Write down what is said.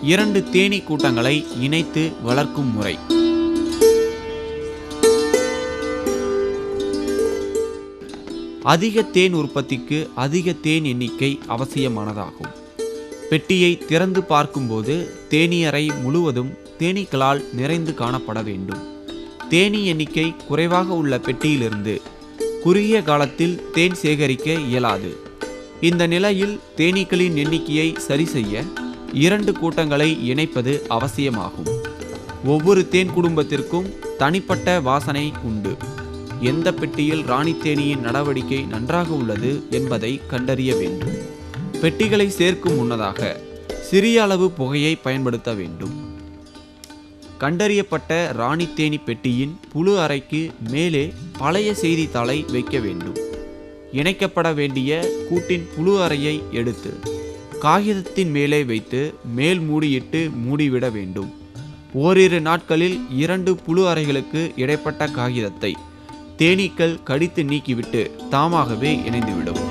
2 தேனீ கூட்டங்களை இணைத்து வளர்க்கும் முறை. அதிக தேன் உற்பத்திக்கு அதிக தேன் எண்ணிக்கை அவசியமானதாகும். பெட்டியை திறந்து பார்க்கும்போது தேனீயறை முழுவதும் தேனீக்களால் நிறைந்து காணப்பட வேண்டும். தேனீ எண்ணிக்கை குறைவாக உள்ள பெட்டியிலிருந்து குறுகிய காலத்தில் தேன் சேகரிக்க இயலாது. இந்த நிலையில் தேனீக்களின் எண்ணிக்கையை சரி செய்ய 2 கூட்டங்களை இணைப்பது அவசியமாகும். ஒவ்வொரு தேன் குடும்பத்திற்கும் தனிப்பட்ட வாசனை உண்டு. எந்த பெட்டியில் ராணி தேனீயின் நடவடிக்கை நன்றாக உள்ளது என்பதை கண்டறிய வேண்டும். பெட்டிகளை சேர்க்கும் முன்னதாக சிறிய அளவு புகையை பயன்படுத்த வேண்டும். கண்டறியப்பட்ட ராணி தேனீ பெட்டியின் புழு அறைக்கு மேலே பழைய செய்தித்தாளை வைக்க வேண்டும். இணைக்கப்பட வேண்டிய கூட்டின் புழு அறையை எடுத்து காகிதத்தின் மேலே வைத்து மேல் மூடியிட்டு மூடிவிட வேண்டும். ஓரிரு நாட்களில் 2 புழு அறைகளுக்கு இடைப்பட்ட காகிதத்தை தேனீக்கள் கடித்து நீக்கிவிட்டு தாமாகவே இணைந்துவிடும்.